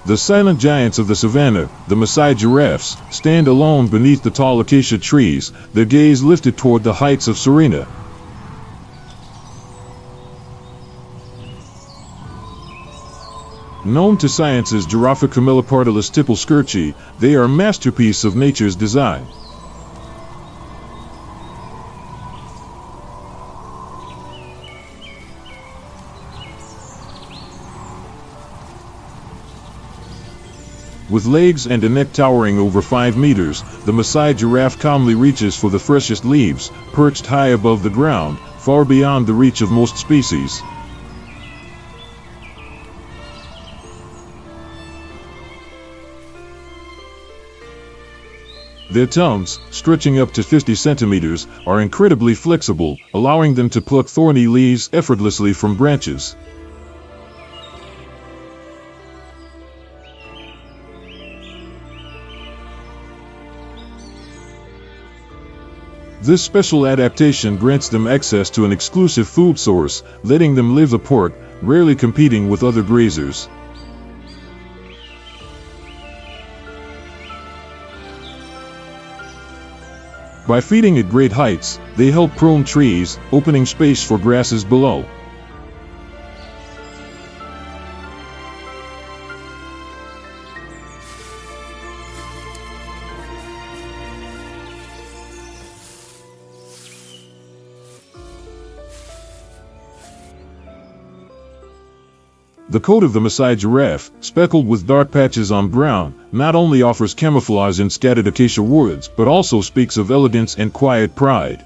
The silent giants of the savannah, the Maasai giraffes, stand alone beneath the tall acacia trees, their gaze lifted toward the heights of Serena. Known to science as Giraffa camelopardalis tippleskirchi, they are a masterpiece of nature's design. With legs and a neck towering over 5 meters, the Maasai giraffe calmly reaches for the freshest leaves, perched high above the ground, far beyond the reach of most species. Their tongues, stretching up to 50 centimeters, are incredibly flexible, allowing them to pluck thorny leaves effortlessly from branches. This special adaptation grants them access to an exclusive food source, letting them live apart, rarely competing with other grazers. By feeding at great heights, they help prune trees, opening space for grasses below. The coat of the Maasai giraffe, speckled with dark patches on brown, not only offers camouflage in scattered acacia woods, but also speaks of elegance and quiet pride.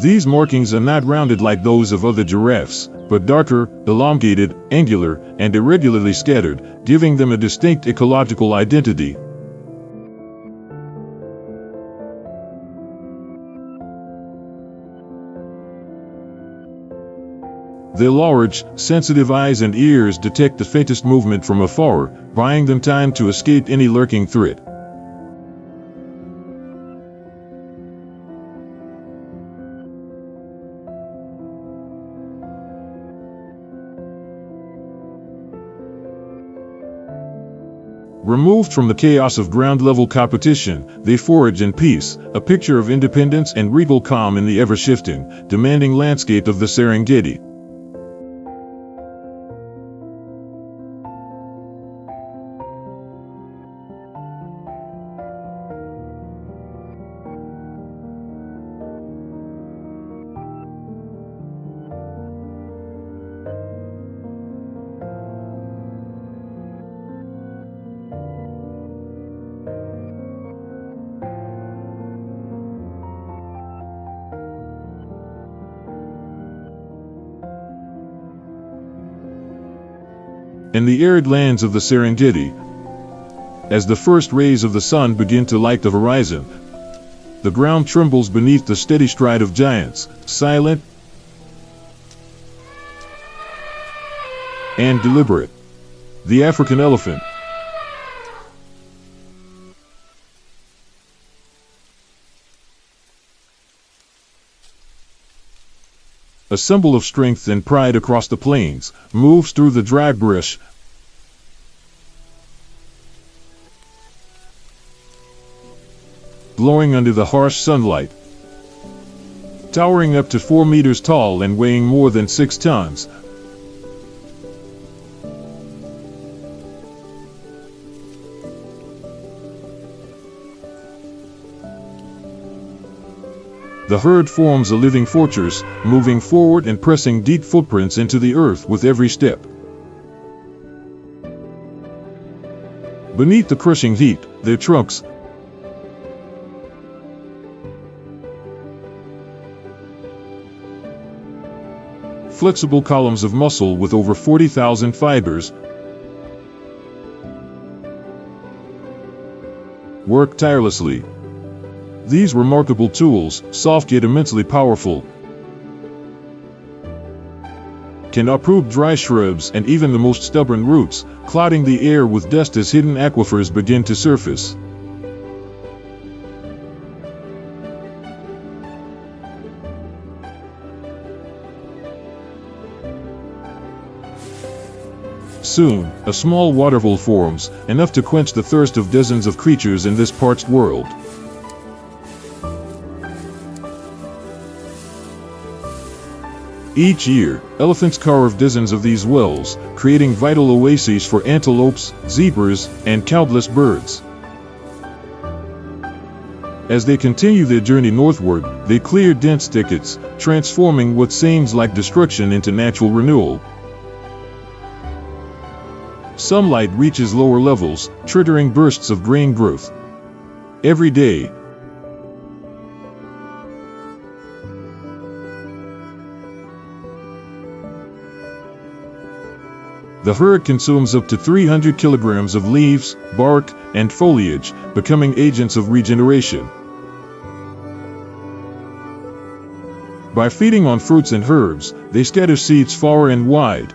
These markings are not rounded like those of other giraffes, but darker, elongated, angular, and irregularly scattered, giving them a distinct ecological identity. Their large, sensitive eyes and ears detect the faintest movement from afar, buying them time to escape any lurking threat. Removed from the chaos of ground-level competition, they forage in peace, a picture of independence and regal calm in the ever-shifting, demanding landscape of the Serengeti. In the arid lands of the Serengeti, as the first rays of the sun begin to light the horizon, the ground trembles beneath the steady stride of giants, silent and deliberate. The African elephant. A symbol of strength and pride across the plains, moves through the dry brush, glowing under the harsh sunlight. Towering up to 4 meters tall and weighing more than 6 tons, the herd forms a living fortress, moving forward and pressing deep footprints into the earth with every step. Beneath the crushing heat, their trunks, flexible columns of muscle with over 40,000 fibers, work tirelessly. These remarkable tools, soft yet immensely powerful, can uproot dry shrubs and even the most stubborn roots, clouding the air with dust as hidden aquifers begin to surface. Soon, a small waterhole forms, enough to quench the thirst of dozens of creatures in this parched world. Each year, elephants carve dozens of these wells, creating vital oases for antelopes, zebras, and countless birds. As they continue their journey northward, they clear dense thickets, transforming what seems like destruction into natural renewal. Sunlight reaches lower levels, triggering bursts of green growth. Every day, the herd consumes up to 300 kilograms of leaves, bark, and foliage, becoming agents of regeneration. By feeding on fruits and herbs, they scatter seeds far and wide.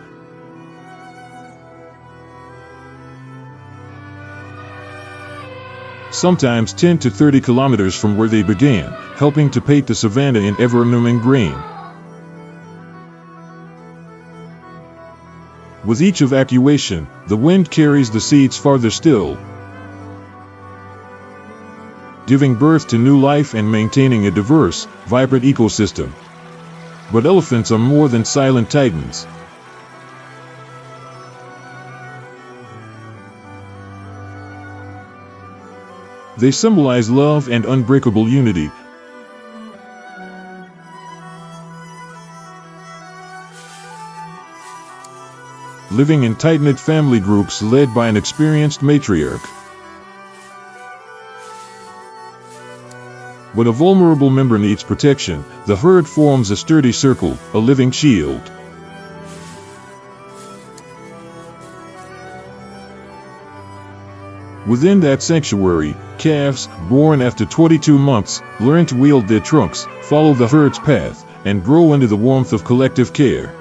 Sometimes 10 to 30 kilometers from where they began, helping to paint the savanna in ever-renewing green. With each evacuation, the wind carries the seeds farther still, giving birth to new life and maintaining a diverse, vibrant ecosystem. But elephants are more than silent titans. They symbolize love and unbreakable unity. Living in tight-knit family groups led by an experienced matriarch. When a vulnerable member needs protection, the herd forms a sturdy circle, a living shield. Within that sanctuary, calves, born after 22 months, learn to wield their trunks, follow the herd's path, and grow into the warmth of collective care.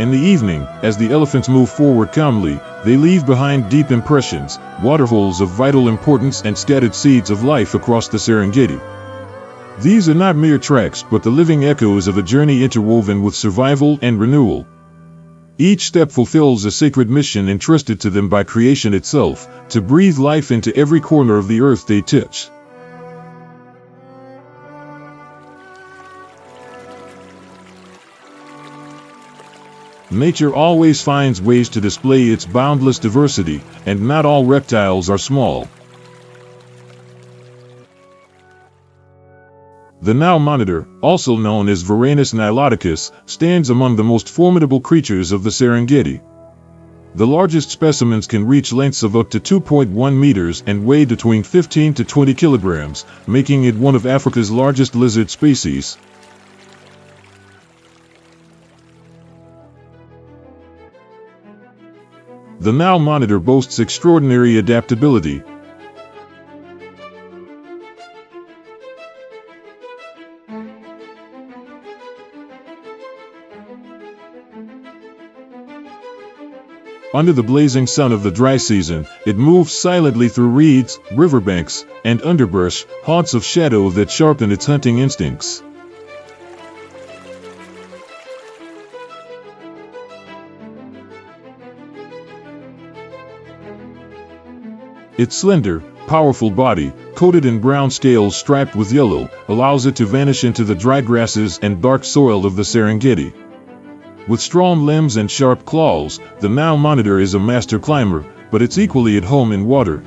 In the evening, as the elephants move forward calmly, they leave behind deep impressions, waterholes of vital importance and scattered seeds of life across the Serengeti. These are not mere tracks, but the living echoes of a journey interwoven with survival and renewal. Each step fulfills a sacred mission entrusted to them by creation itself, to breathe life into every corner of the earth they touch. Nature always finds ways to display its boundless diversity, and not all reptiles are small. The Nile monitor, also known as Varanus niloticus, stands among the most formidable creatures of the Serengeti. The largest specimens can reach lengths of up to 2.1 meters and weigh between 15 to 20 kilograms, making it one of Africa's largest lizard species. The Nile monitor boasts extraordinary adaptability. Under the blazing sun of the dry season, it moves silently through reeds, riverbanks, and underbrush, haunts of shadow that sharpen its hunting instincts. Its slender, powerful body, coated in brown scales striped with yellow, allows it to vanish into the dry grasses and dark soil of the Serengeti. With strong limbs and sharp claws, the Nile monitor is a master climber, but it's equally at home in water.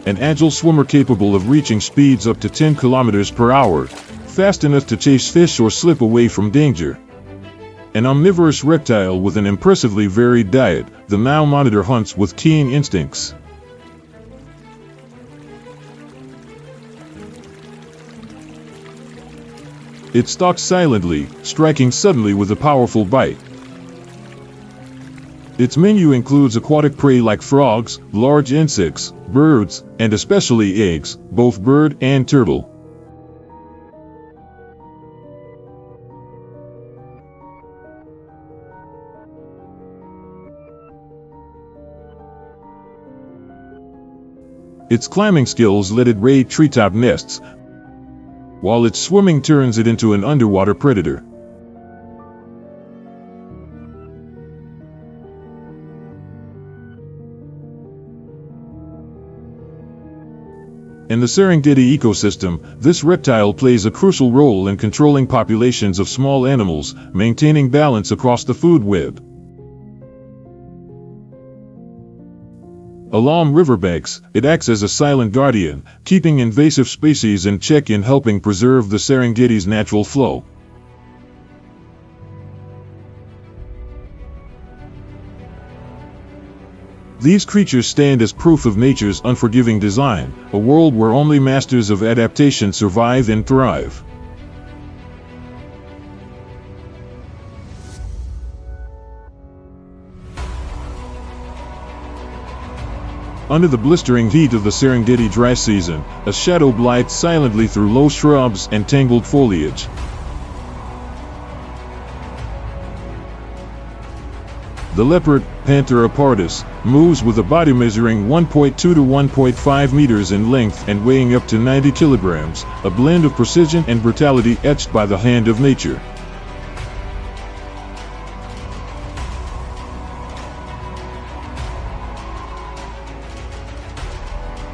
An agile swimmer capable of reaching speeds up to 10 kilometers per hour, fast enough to chase fish or slip away from danger. An omnivorous reptile with an impressively varied diet, the Nile monitor hunts with keen instincts. It stalks silently, striking suddenly with a powerful bite. Its menu includes aquatic prey like frogs, large insects, birds, and especially eggs, both bird and turtle. Its climbing skills let it raid treetop nests, while its swimming turns it into an underwater predator. In the Serengeti ecosystem, this reptile plays a crucial role in controlling populations of small animals, maintaining balance across the food web. Along riverbanks, it acts as a silent guardian, keeping invasive species in check and helping preserve the Serengeti's natural flow. These creatures stand as proof of nature's unforgiving design, a world where only masters of adaptation survive and thrive. Under the blistering heat of the Serengeti dry season, a shadow glides silently through low shrubs and tangled foliage. The leopard, Panthera pardus, moves with a body measuring 1.2 to 1.5 meters in length and weighing up to 90 kilograms, a blend of precision and brutality etched by the hand of nature.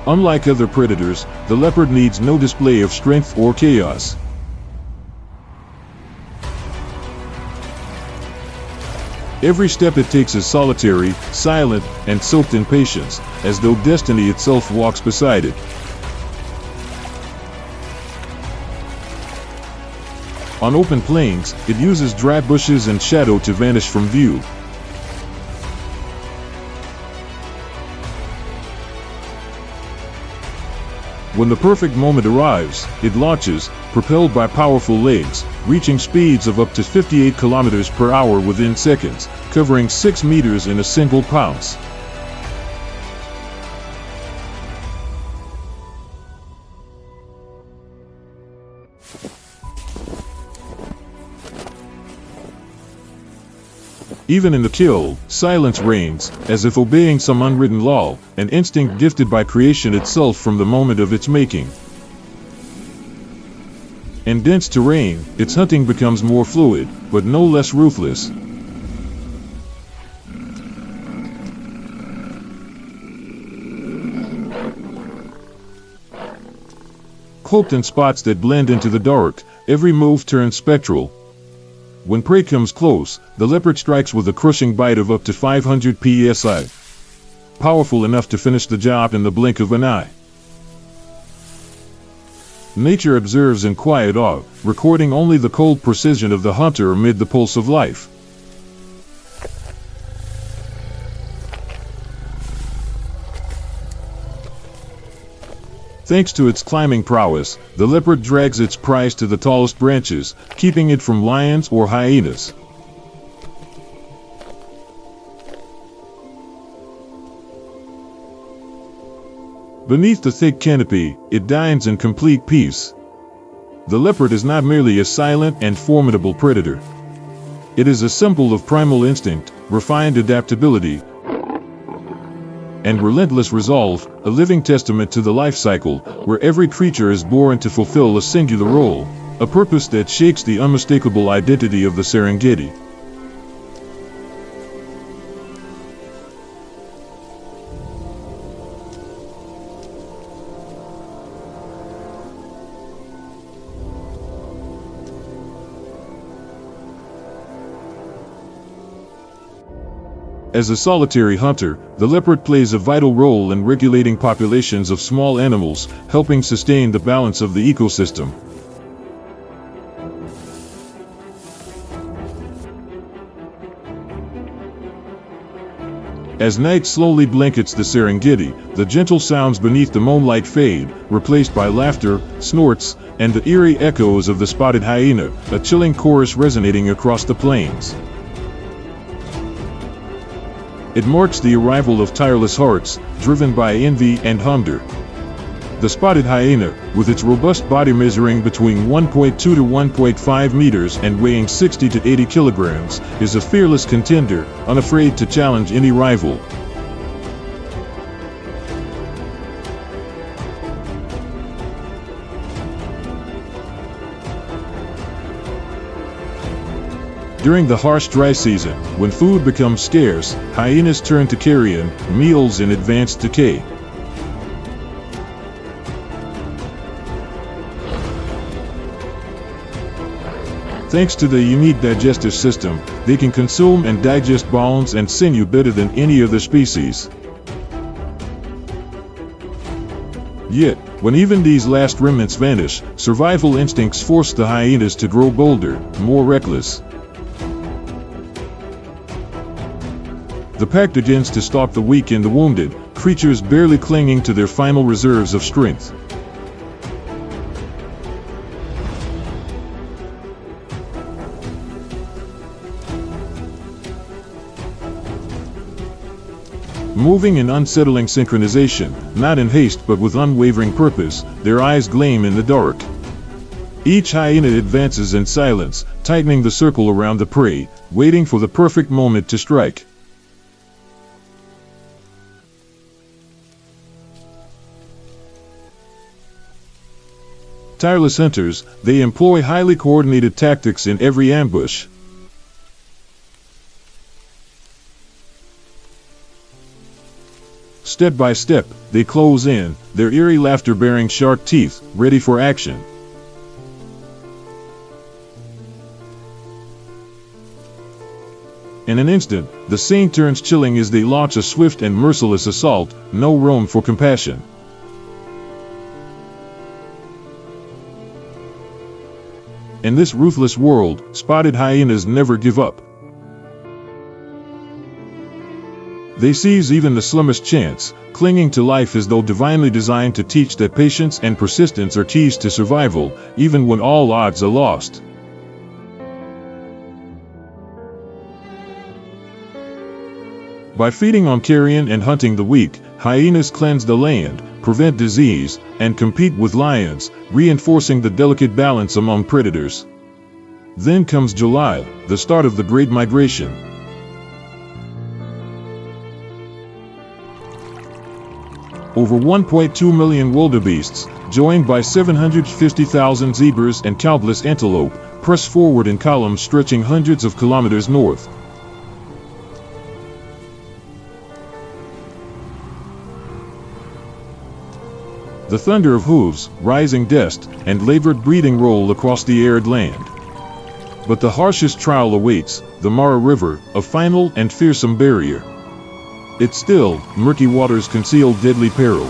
Unlike other predators, the leopard needs no display of strength or chaos. Every step it takes is solitary, silent, and soaked in patience, as though destiny itself walks beside it. On open plains, it uses dry bushes and shadow to vanish from view. When the perfect moment arrives, it launches, propelled by powerful legs, reaching speeds of up to 58 kilometers per hour within seconds, covering 6 meters in a single pounce. Even in the kill, silence reigns, as if obeying some unwritten law, an instinct gifted by creation itself from the moment of its making. In dense terrain, its hunting becomes more fluid, but no less ruthless. Cloaked in spots that blend into the dark, every move turns spectral. When prey comes close, the leopard strikes with a crushing bite of up to 500 psi. Powerful enough to finish the job in the blink of an eye. Nature observes in quiet awe, recording only the cold precision of the hunter amid the pulse of life. Thanks to its climbing prowess, the leopard drags its prize to the tallest branches, keeping it from lions or hyenas. Beneath the thick canopy, it dines in complete peace. The leopard is not merely a silent and formidable predator. It is a symbol of primal instinct, refined adaptability, and relentless resolve, a living testament to the life cycle, where every creature is born to fulfill a singular role, a purpose that shapes the unmistakable identity of the Serengeti. As a solitary hunter, the leopard plays a vital role in regulating populations of small animals, helping sustain the balance of the ecosystem. As night slowly blankets the Serengeti, the gentle sounds beneath the moonlight fade, replaced by laughter, snorts, and the eerie echoes of the spotted hyena, a chilling chorus resonating across the plains. It marks the arrival of tireless hearts, driven by envy and hunger. The spotted hyena, with its robust body measuring between 1.2 to 1.5 meters and weighing 60 to 80 kilograms, is a fearless contender, unafraid to challenge any rival. During the harsh dry season, when food becomes scarce, hyenas turn to carrion, meals in advanced decay. Thanks to the unique digestive system, they can consume and digest bones and sinew better than any other species. Yet, when even these last remnants vanish, survival instincts force the hyenas to grow bolder, more reckless. The pack begins to stalk the weak and the wounded, creatures barely clinging to their final reserves of strength. Moving in unsettling synchronization, not in haste but with unwavering purpose, their eyes gleam in the dark. Each hyena advances in silence, tightening the circle around the prey, waiting for the perfect moment to strike. Tireless hunters, they employ highly coordinated tactics in every ambush. Step by step, they close in, their eerie laughter bearing sharp teeth, ready for action. In an instant, the scene turns chilling as they launch a swift and merciless assault, no room for compassion. In this ruthless world, spotted hyenas never give up. They seize even the slimmest chance, clinging to life as though divinely designed to teach that patience and persistence are keys to survival, even when all odds are lost. By feeding on carrion and hunting the weak, hyenas cleanse the land, prevent disease, and compete with lions, reinforcing the delicate balance among predators. Then comes July, the start of the Great Migration. Over 1.2 million wildebeests, joined by 750,000 zebras and countless antelope, press forward in columns stretching hundreds of kilometers north. The thunder of hooves, rising dust, and labored breathing roll across the arid land. But the harshest trial awaits, the Mara River, a final and fearsome barrier. Its still, murky waters conceal deadly peril.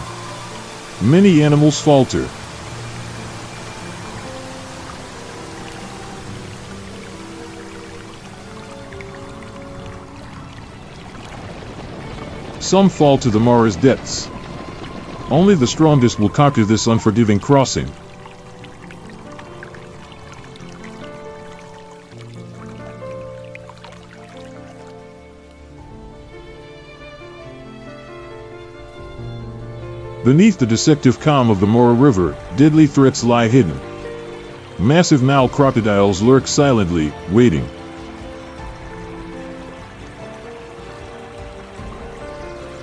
Many animals falter. Some fall to the Mara's depths. Only the strongest will conquer this unforgiving crossing. Beneath the deceptive calm of the Mara River, deadly threats lie hidden. Massive Nile crocodiles lurk silently, waiting.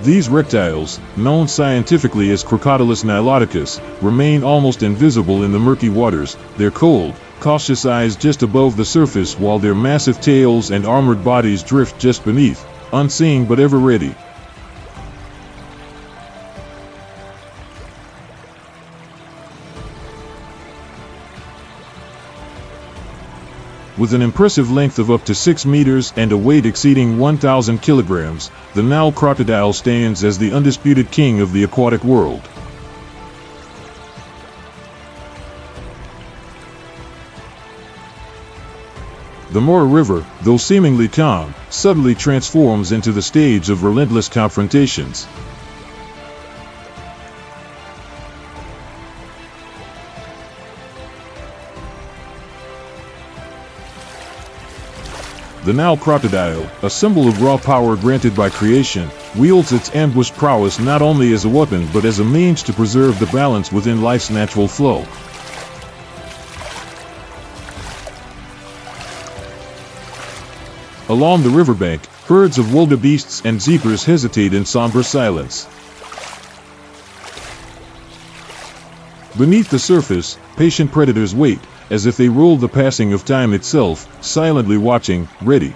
These reptiles, known scientifically as Crocodilus niloticus, remain almost invisible in the murky waters, their cold, cautious eyes just above the surface while their massive tails and armored bodies drift just beneath, unseen but ever ready. With an impressive length of up to 6 meters and a weight exceeding 1,000 kilograms, the Nile crocodile stands as the undisputed king of the aquatic world. The Mara River, though seemingly calm, suddenly transforms into the stage of relentless confrontations. The Nile crocodile, a symbol of raw power granted by creation, wields its ambush prowess not only as a weapon but as a means to preserve the balance within life's natural flow. Along the riverbank, herds of wildebeests and zebras hesitate in somber silence. Beneath the surface, patient predators wait, as if they ruled the passing of time itself, silently watching, ready.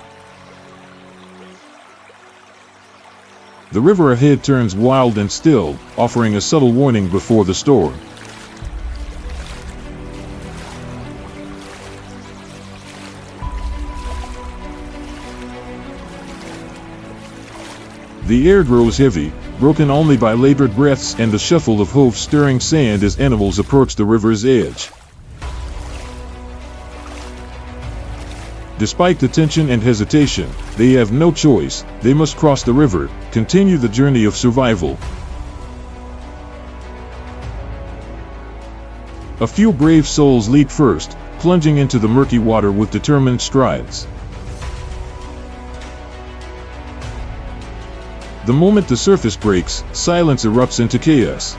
The river ahead turns wild and still, offering a subtle warning before the storm. The air grows heavy, broken only by labored breaths and the shuffle of hooves stirring sand as animals approach the river's edge. Despite the tension and hesitation, they have no choice. They must cross the river, continue the journey of survival. A few brave souls leap first, plunging into the murky water with determined strides. The moment the surface breaks, silence erupts into chaos.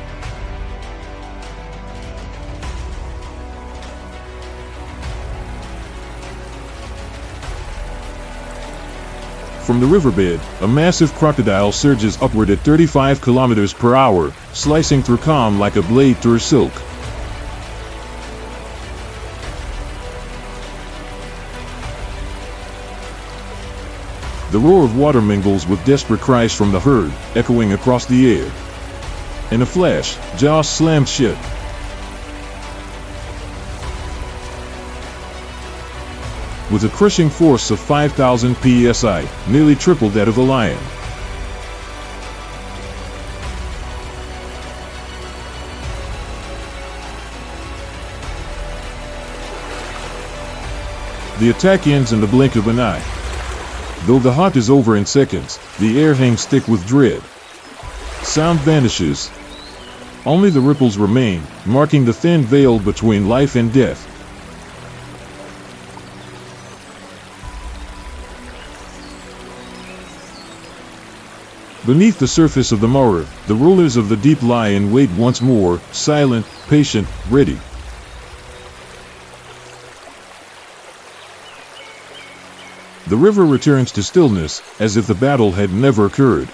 From the riverbed, a massive crocodile surges upward at 35 kilometers per hour, slicing through calm like a blade through silk. The roar of water mingles with desperate cries from the herd, echoing across the air. In a flash, jaws slammed shut. With a crushing force of 5,000 psi, nearly triple that of a lion. The attack ends in the blink of an eye. Though the hunt is over in seconds, the air hangs thick with dread. Sound vanishes. Only the ripples remain, marking the thin veil between life and death. Beneath the surface of the moor, the rulers of the deep lie in wait once more, silent, patient, ready. The river returns to stillness, as if the battle had never occurred.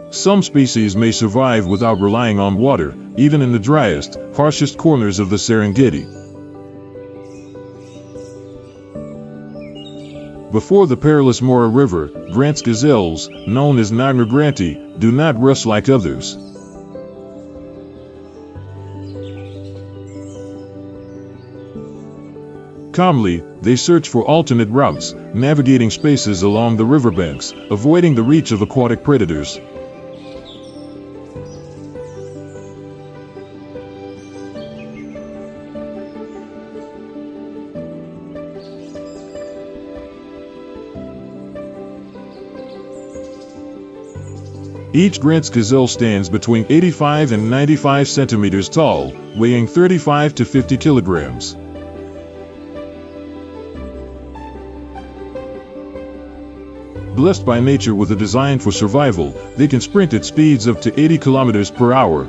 Some species may survive without relying on water, even in the driest, harshest corners of the Serengeti. Before the perilous Mora River, Grant's gazelles, known as Nagranti, do not rush like others. Calmly, they search for alternate routes, navigating spaces along the riverbanks, avoiding the reach of aquatic predators. Each Grant's gazelle stands between 85 and 95 centimeters tall, weighing 35 to 50 kilograms. Blessed by nature with a design for survival, they can sprint at speeds up to 80 kilometers per hour.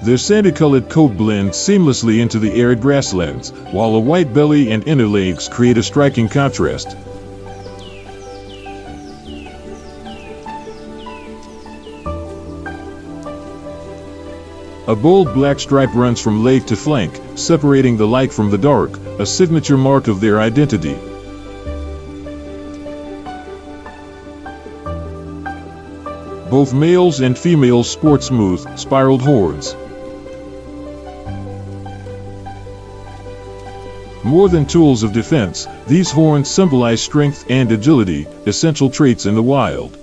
Their sandy-colored coat blends seamlessly into the arid grasslands, while a white belly and inner legs create a striking contrast. A bold black stripe runs from leg to flank, separating the light from the dark, a signature mark of their identity. Both males and females sport smooth, spiraled horns. More than tools of defense, these horns symbolize strength and agility, essential traits in the wild.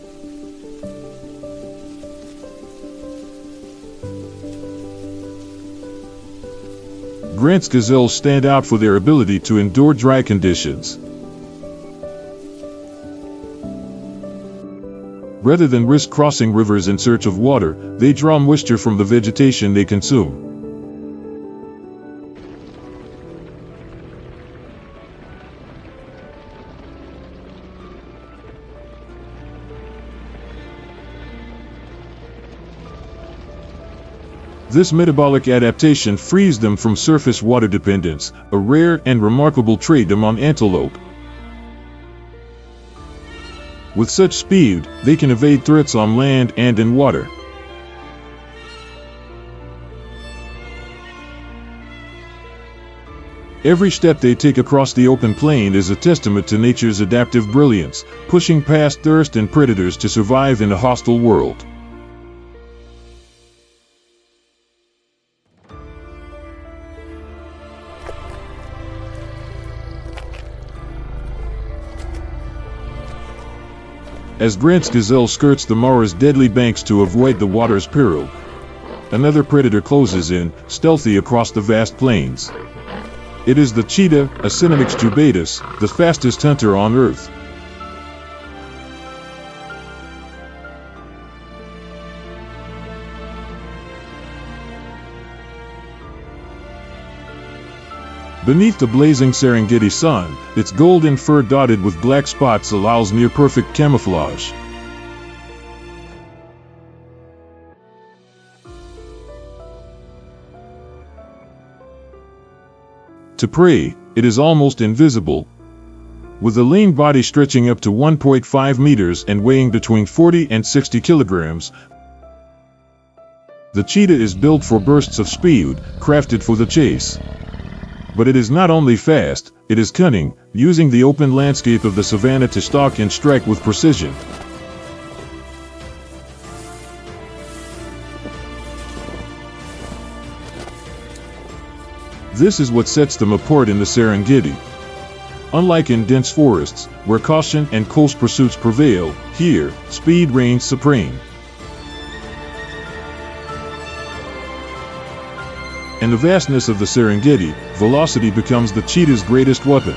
Grant's gazelles stand out for their ability to endure dry conditions. Rather than risk crossing rivers in search of water, they draw moisture from the vegetation they consume. This metabolic adaptation frees them from surface water dependence, a rare and remarkable trait among antelope. With such speed, they can evade threats on land and in water. Every step they take across the open plain is a testament to nature's adaptive brilliance, pushing past thirst and predators to survive in a hostile world. As Grant's gazelle skirts the Mara's deadly banks to avoid the water's peril, another predator closes in, stealthy across the vast plains. It is the cheetah, Acinonyx jubatus, the fastest hunter on Earth. Beneath the blazing Serengeti sun, its golden fur dotted with black spots allows near-perfect camouflage. To prey, it is almost invisible. With a lean body stretching up to 1.5 meters and weighing between 40 and 60 kilograms, the cheetah is built for bursts of speed, crafted for the chase. But it is not only fast, it is cunning, using the open landscape of the savanna to stalk and strike with precision. This is what sets them apart in the Serengeti. Unlike in dense forests, where caution and close pursuits prevail, here, speed reigns supreme. In the vastness of the Serengeti, velocity becomes the cheetah's greatest weapon.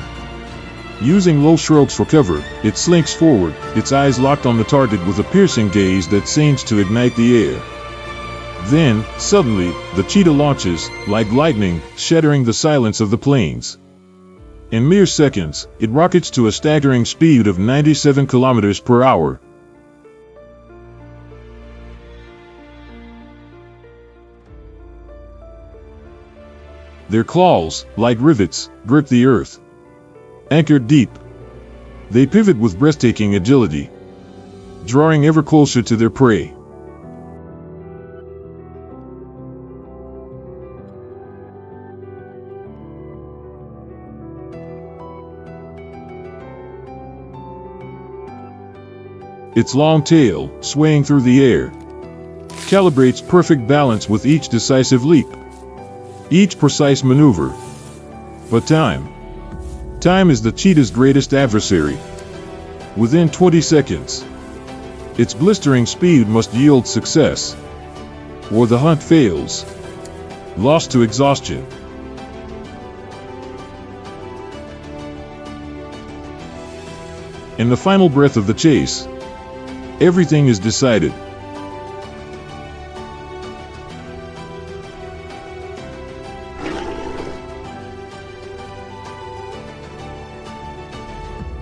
Using low strokes for cover, it slinks forward, its eyes locked on the target with a piercing gaze that seems to ignite the air. Then, suddenly, the cheetah launches, like lightning, shattering the silence of the plains. In mere seconds, it rockets to a staggering speed of 97 kilometers per hour. Their claws, like rivets, grip the earth. Anchored deep, they pivot with breathtaking agility, drawing ever closer to their prey. Its long tail, swaying through the air, calibrates perfect balance with each decisive leap, each precise maneuver. But time is the cheetah's greatest adversary. Within 20 seconds, its blistering speed must yield success, or the hunt fails, lost to exhaustion. In the final breath of the chase, everything is decided.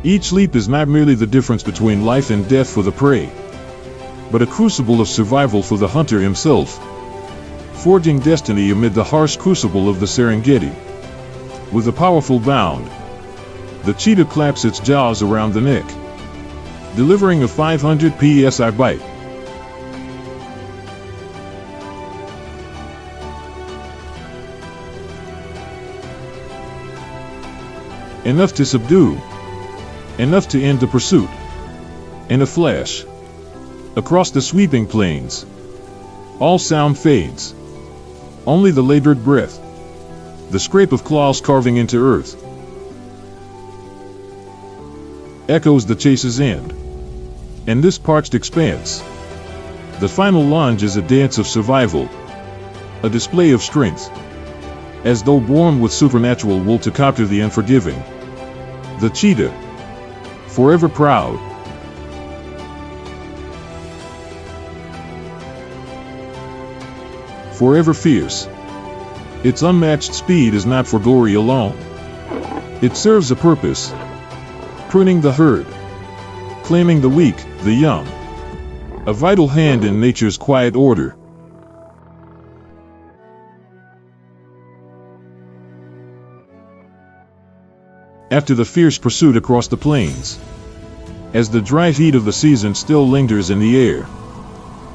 Each leap is not merely the difference between life and death for the prey, but a crucible of survival for the hunter himself, forging destiny amid the harsh crucible of the Serengeti. With a powerful bound, the cheetah claps its jaws around the neck, delivering a 500 psi bite. Enough to subdue, enough to end the pursuit. In a flash, across the sweeping plains, all sound fades. Only the labored breath, the scrape of claws carving into earth, echoes the chase's end. In this parched expanse, the final lunge is a dance of survival, a display of strength, as though born with supernatural will to capture the unforgiving. The cheetah, forever proud, forever fierce. Its unmatched speed is not for glory alone. It serves a purpose, pruning the herd, claiming the weak, the young, a vital hand in nature's quiet order. After the fierce pursuit across the plains, as the dry heat of the season still lingers in the air,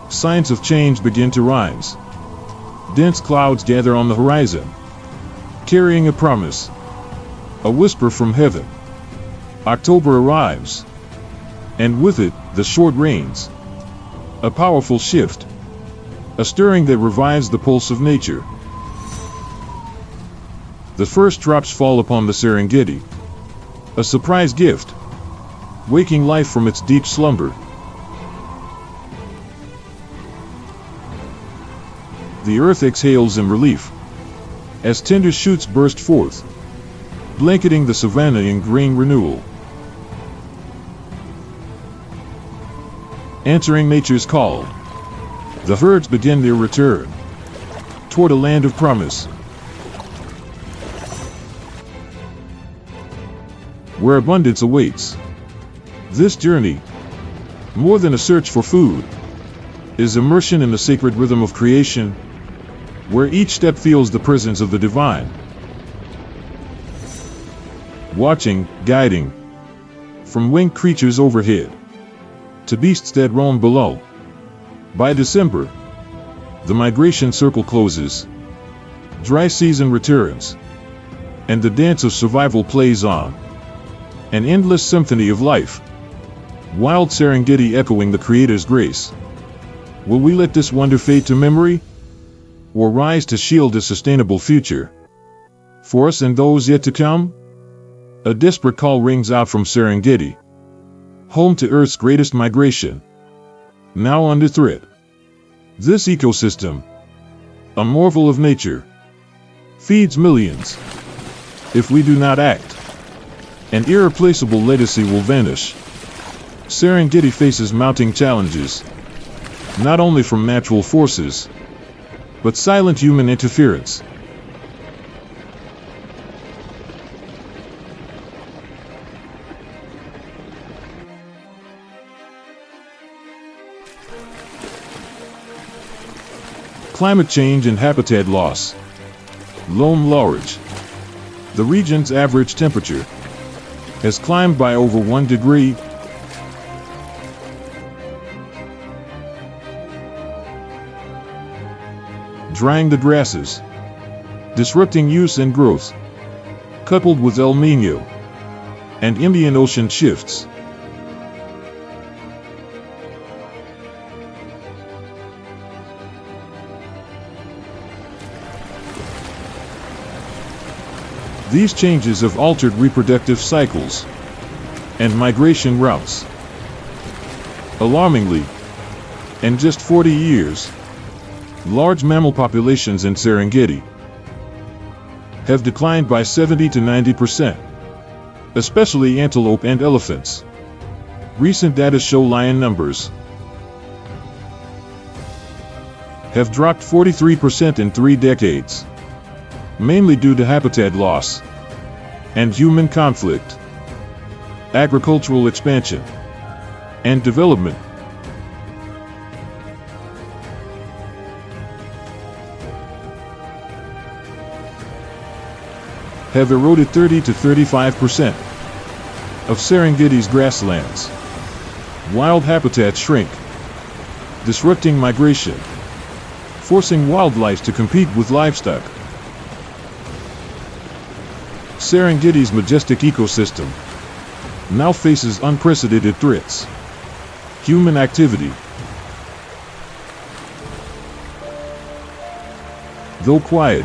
signs of change begin to rise. Dense clouds gather on the horizon, carrying a promise, a whisper from heaven. October arrives, and with it, the short rains. A powerful shift, a stirring that revives the pulse of nature. The first drops fall upon the Serengeti, a surprise gift, waking life from its deep slumber. The earth exhales in relief, as tender shoots burst forth, blanketing the savanna in green renewal. Answering nature's call, the herds begin their return toward a land of promise, where abundance awaits. This journey, more than a search for food, is immersion in the sacred rhythm of creation, where each step feels the presence of the divine, watching, guiding, from winged creatures overhead to beasts that roam below. By December, the migration circle closes, dry season returns, and the dance of survival plays on, an endless symphony of life. Wild Serengeti echoing the Creator's grace. Will we let this wonder fade to memory, or rise to shield a sustainable future for us and those yet to come? A desperate call rings out from Serengeti, home to Earth's greatest migration, now under threat. This ecosystem, a marvel of nature, feeds millions. If we do not act, an irreplaceable legacy will vanish. Serengeti faces mounting challenges, not only from natural forces, but silent human interference. Climate change and habitat loss. Lone Large. The region's average temperature has climbed by over 1 degree, drying the grasses, disrupting use and growth, coupled with El Niño and Indian Ocean shifts. These changes have altered reproductive cycles and migration routes. Alarmingly, in just 40 years, large mammal populations in Serengeti have declined by 70 to 90%, especially antelope and elephants. Recent data show lion numbers have dropped 43% in 3 decades, mainly due to habitat loss and human conflict, agricultural expansion, and development. Have eroded 30 to 35% of Serengeti's grasslands. Wild habitats shrink, disrupting migration, forcing wildlife to compete with livestock. Serengeti's majestic ecosystem now faces unprecedented threats. Human activity, though quiet,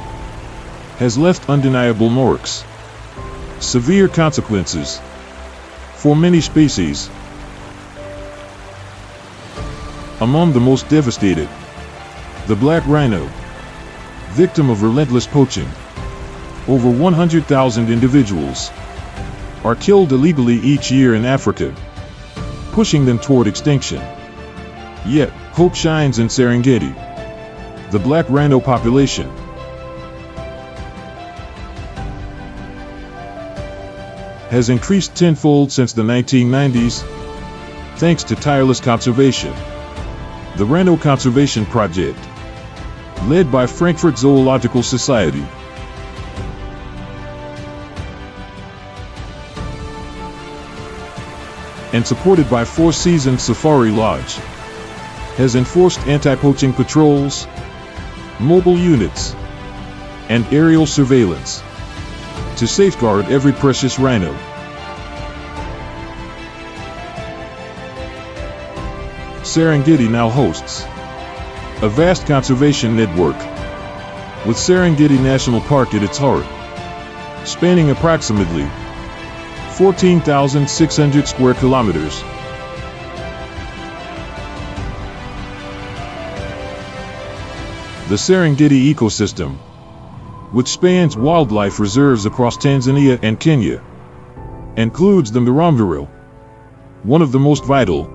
has left undeniable marks. Severe consequences for many species. Among the most devastated, the black rhino, victim of relentless poaching, Over 100,000 individuals are killed illegally each year in Africa, pushing them toward extinction. Yet, hope shines in Serengeti. The black rhino population has increased tenfold since the 1990s, thanks to tireless conservation. The Rhino Conservation Project, led by Frankfurt Zoological Society, and supported by Four Seasons Safari Lodge, has enforced anti-poaching patrols, mobile units, and aerial surveillance to safeguard every precious rhino. Serengeti now hosts a vast conservation network, with Serengeti National Park at its heart, spanning approximately 14,600 square kilometers. The Serengeti ecosystem, which spans wildlife reserves across Tanzania and Kenya, includes the Ngorongoro, one of the most vital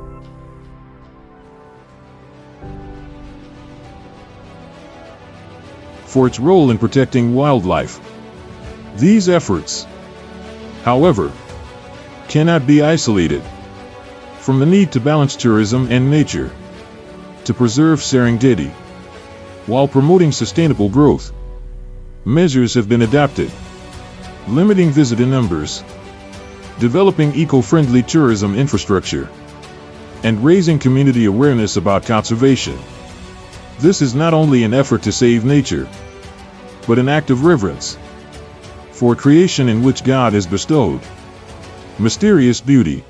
for its role in protecting wildlife. These efforts, however, cannot be isolated from the need to balance tourism and nature to preserve Serengeti. While promoting sustainable growth, measures have been adopted, limiting visitor numbers, developing eco-friendly tourism infrastructure, and raising community awareness about conservation. This is not only an effort to save nature, but an act of reverence for a creation in which God has bestowed mysterious beauty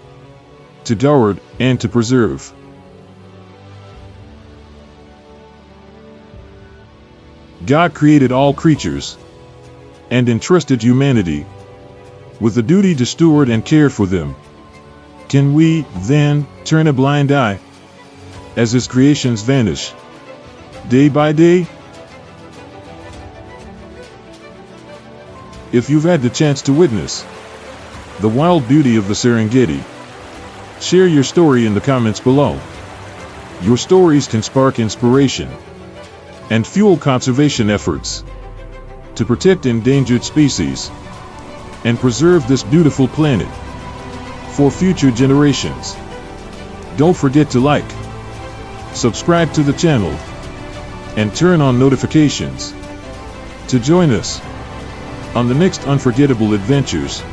to guard and to preserve. God created all creatures and entrusted humanity with the duty to steward and care for them. Can we, then, turn a blind eye as His creations vanish day by day? If you've had the chance to witness the wild beauty of the Serengeti, share your story in the comments below. Your stories can spark inspiration and fuel conservation efforts to protect endangered species and preserve this beautiful planet for future generations. Don't forget to like, subscribe to the channel, and turn on notifications to join us on the next unforgettable adventures.